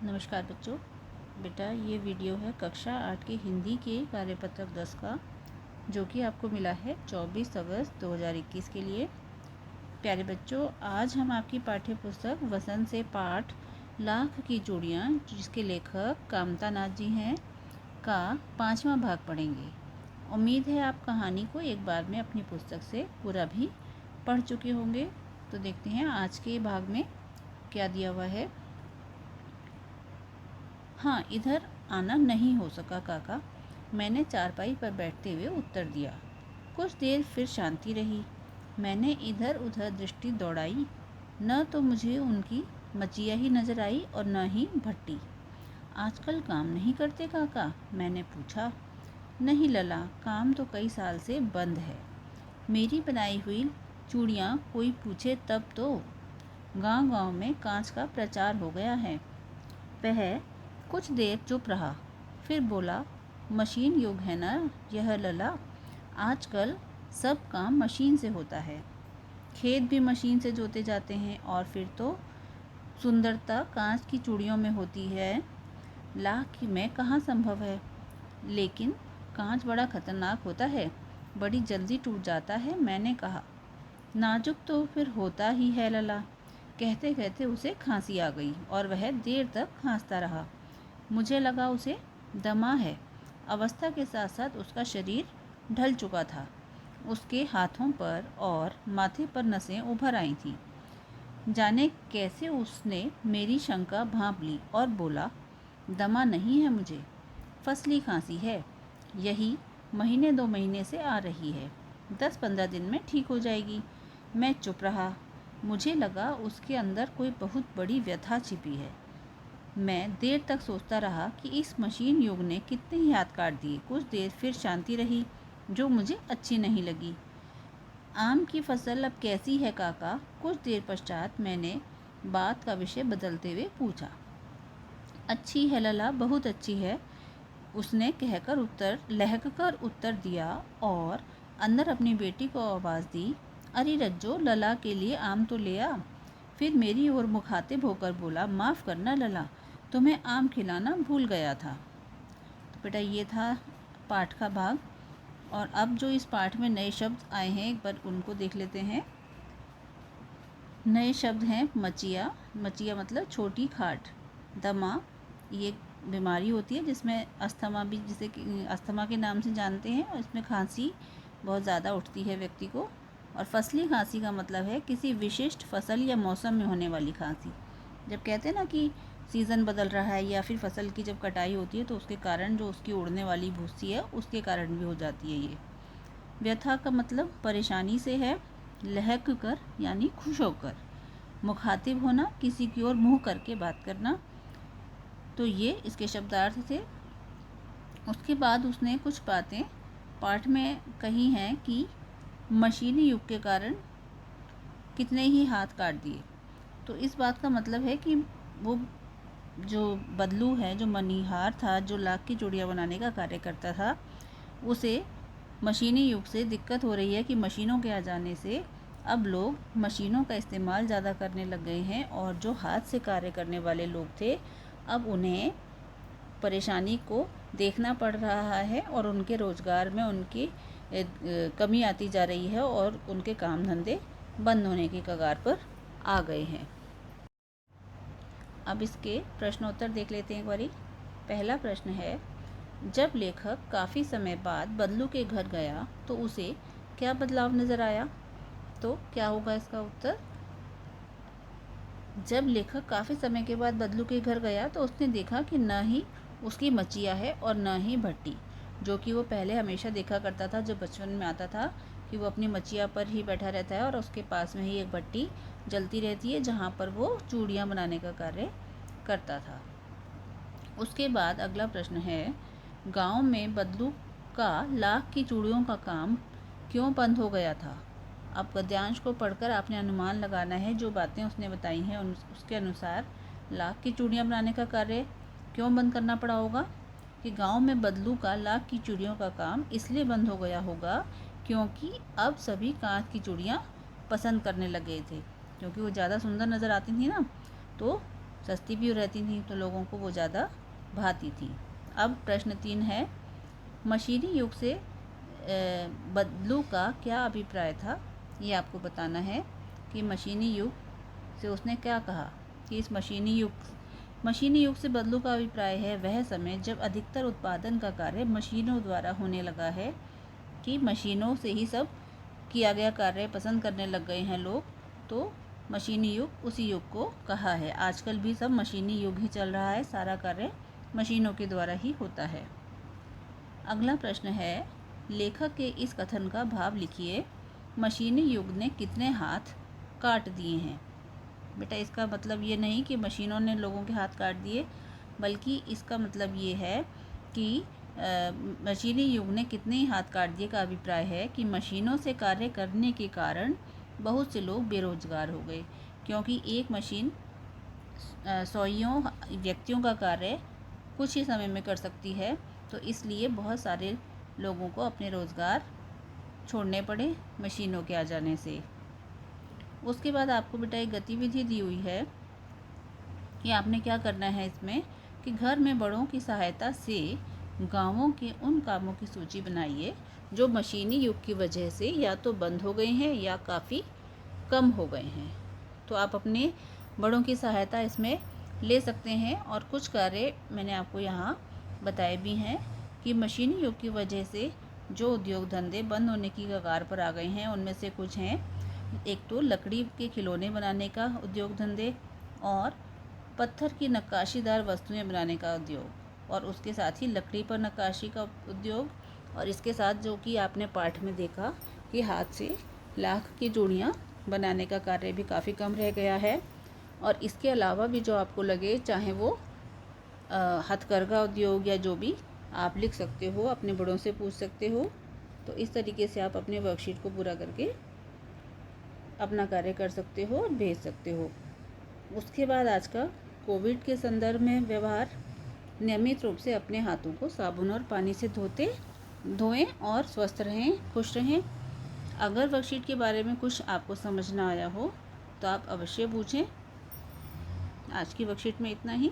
नमस्कार बच्चों। बेटा ये वीडियो है कक्षा 8 के हिंदी के कार्यपत्रक 10 का, जो कि आपको मिला है 24 अगस्त 2021 के लिए। प्यारे बच्चों, आज हम आपकी पाठ्य पुस्तक वसंत से पाठ लाख की चूड़ियाँ, जिसके लेखक कामता नाथ जी हैं, का 5वां भाग पढ़ेंगे। उम्मीद है आप कहानी को एक बार में अपनी पुस्तक से पूरा भी पढ़ चुके होंगे। तो देखते हैं आज के भाग में क्या दिया हुआ है। हाँ, इधर आना नहीं हो सका काका, मैंने चारपाई पर बैठते हुए उत्तर दिया। कुछ देर फिर शांति रही। मैंने इधर उधर दृष्टि दौड़ाई। न तो मुझे उनकी मचिया ही नजर आई और न ही भट्टी। आजकल काम नहीं करते काका? मैंने पूछा। नहीं लला, काम तो कई साल से बंद है। मेरी बनाई हुई चूड़ियाँ कोई पूछे तब तो। गांव गांव में कांच का प्रचार हो गया है। वह कुछ देर चुप रहा, फिर बोला, मशीन युग है ना यह लला। आजकल सब काम मशीन से होता है। खेत भी मशीन से जोते जाते हैं और फिर तो सुंदरता कांच की चूड़ियों में होती है। लाख में कहाँ संभव है। लेकिन कांच बड़ा खतरनाक होता है, बड़ी जल्दी टूट जाता है। मैंने कहा, नाजुक तो फिर होता ही है लला। कहते कहते उसे खांसी आ गई और वह देर तक खांसता रहा। मुझे लगा उसे दमा है। अवस्था के साथ साथ उसका शरीर ढल चुका था। उसके हाथों पर और माथे पर नसें उभर आई थीं। जाने कैसे उसने मेरी शंका भांप ली और बोला, दमा नहीं है मुझे, फसली खांसी है। यही महीने 2 महीने से आ रही है। 10-15 दिन में ठीक हो जाएगी। मैं चुप रहा। मुझे लगा उसके अंदर कोई बहुत बड़ी व्यथा छिपी है। मैं देर तक सोचता रहा कि इस मशीन युग ने कितने ही हाथ काट दिए। कुछ देर फिर शांति रही, जो मुझे अच्छी नहीं लगी। आम की फसल अब कैसी है काका? कुछ देर पश्चात मैंने बात का विषय बदलते हुए पूछा। अच्छी है लला, बहुत अच्छी है, उसने लहककर उत्तर दिया और अंदर अपनी बेटी को आवाज़ दी, अरे रज्जो, लला के लिए आम तो ले आ। फिर मेरी ओर मुखातिब होकर बोला, माफ़ करना लला, तुम्हें आम खिलाना भूल गया था। तो बेटा ये था पाठ का भाग। और अब जो इस पाठ में नए शब्द आए हैं, एक बार उनको देख लेते हैं। नए शब्द हैं मचिया। मचिया मतलब छोटी खाट। दमा, ये बीमारी होती है जिसमें अस्थमा भी, जिसे अस्थमा के नाम से जानते हैं, और इसमें खांसी बहुत ज़्यादा उठती है व्यक्ति को। और फसली खांसी का मतलब है किसी विशिष्ट फसल या मौसम में होने वाली खांसी। जब कहते हैं ना कि सीज़न बदल रहा है या फिर फसल की जब कटाई होती है, तो उसके कारण जो उसकी उड़ने वाली भूसी है, उसके कारण भी हो जाती है ये। व्यथा का मतलब परेशानी से है। लहक कर यानी खुश होकर। मुखातिब होना, किसी की ओर मुँह करके बात करना। तो ये इसके शब्दार्थ थे। उसके बाद उसने कुछ बातें पाठ में कही हैं कि मशीनी युग के कारण कितने ही हाथ काट दिए। तो इस बात का मतलब है कि वो जो बदलू है, जो मनीहार था, जो लाख की चूड़ियाँ बनाने का कार्य करता था, उसे मशीनी युग से दिक्कत हो रही है कि मशीनों के आ जाने से अब लोग मशीनों का इस्तेमाल ज़्यादा करने लग गए हैं, और जो हाथ से कार्य करने वाले लोग थे, अब उन्हें परेशानी को देखना पड़ रहा है और उनके रोज़गार में उनकी कमी आती जा रही है और उनके काम धंधे बंद होने की कगार पर आ गए हैं। अब इसके प्रश्नोत्तर देख लेते हैं एक बारी। पहला प्रश्न है, जब लेखक काफ़ी समय बाद बदलू के घर गया तो उसे क्या बदलाव नज़र आया? तो क्या होगा इसका उत्तर? जब लेखक काफ़ी समय के बाद बदलू के घर गया तो उसने देखा कि न ही उसकी मचिया है और न ही भट्टी, जो कि वो पहले हमेशा देखा करता था। जब बचपन में आता था कि वो अपनी मचिया पर ही बैठा रहता है और उसके पास में ही एक भट्टी जलती रहती है, जहाँ पर वो चूड़ियाँ बनाने का कार्य करता था। उसके बाद अगला प्रश्न है, गांव में बदलू का लाख की चूड़ियों का काम क्यों बंद हो गया था? अब गद्यांश को पढ़कर आपने अनुमान लगाना है, जो बातें उसने बताई हैं उसके अनुसार लाख की चूड़ियाँ बनाने का कार्य क्यों बंद करना पड़ा होगा। कि गांव में बदलू का लाख की चूड़ियों का काम इसलिए बंद हो गया होगा क्योंकि अब सभी कांच की चूड़ियाँ पसंद करने लग गए थे, क्योंकि वो ज़्यादा सुंदर नज़र आती थी ना, तो सस्ती भी रहती थी तो लोगों को वो ज़्यादा भाती थी। अब प्रश्न 3 है, मशीनी युग से बदलू का क्या अभिप्राय था। ये आपको बताना है कि मशीनी युग से उसने क्या कहा कि इस मशीनी युग से बदलू का अभिप्राय है वह समय जब अधिकतर उत्पादन का कार्य मशीनों द्वारा होने लगा है, कि मशीनों से ही सब किया गया कार्य पसंद करने लग गए हैं लोग, तो मशीनी युग उसी युग को कहा है। आजकल भी सब मशीनी युग ही चल रहा है, सारा कार्य मशीनों के द्वारा ही होता है। अगला प्रश्न है, लेखक के इस कथन का भाव लिखिए। मशीनी युग ने कितने हाथ काट दिए हैं। बेटा इसका मतलब ये नहीं कि मशीनों ने लोगों के हाथ काट दिए, बल्कि इसका मतलब ये है कि मशीनी युग ने कितने हाथ काट दिए का अभिप्राय है कि मशीनों से कार्य करने के कारण बहुत से लोग बेरोजगार हो गए, क्योंकि एक मशीन सौयों व्यक्तियों का कार्य कुछ ही समय में कर सकती है, तो इसलिए बहुत सारे लोगों को अपने रोज़गार छोड़ने पड़े मशीनों के आ जाने से। उसके बाद आपको बेटा एक गतिविधि दी हुई है कि आपने क्या करना है इसमें, कि घर में बड़ों की सहायता से गांवों के उन कामों की सूची बनाइए जो मशीनी युग की वजह से या तो बंद हो गए हैं या काफ़ी कम हो गए हैं। तो आप अपने बड़ों की सहायता इसमें ले सकते हैं, और कुछ कार्य मैंने आपको यहाँ बताए भी हैं कि मशीनी युग की वजह से जो उद्योग धंधे बंद होने की कगार पर आ गए हैं उनमें से कुछ हैं। एक तो लकड़ी के खिलौने बनाने का उद्योग धंधे, और पत्थर की नक्काशीदार वस्तुएं बनाने का उद्योग, और उसके साथ ही लकड़ी पर नक्काशी का उद्योग, और इसके साथ जो कि आपने पाठ में देखा कि हाथ से लाख की चूड़ियाँ बनाने का कार्य भी काफ़ी कम रह गया है। और इसके अलावा भी जो आपको लगे, चाहे वो हथकरघा उद्योग या जो भी, आप लिख सकते हो, अपने बड़ों से पूछ सकते हो। तो इस तरीके से आप अपने वर्कशीट को पूरा करके अपना कार्य कर सकते हो और भेज सकते हो। उसके बाद आज का कोविड के संदर्भ में व्यवहार, नियमित रूप से अपने हाथों को साबुन और पानी से धोएं और स्वस्थ रहें, खुश रहें। अगर वर्कशीट के बारे में कुछ आपको समझ ना आया हो तो आप अवश्य पूछें। आज की वर्कशीट में इतना ही।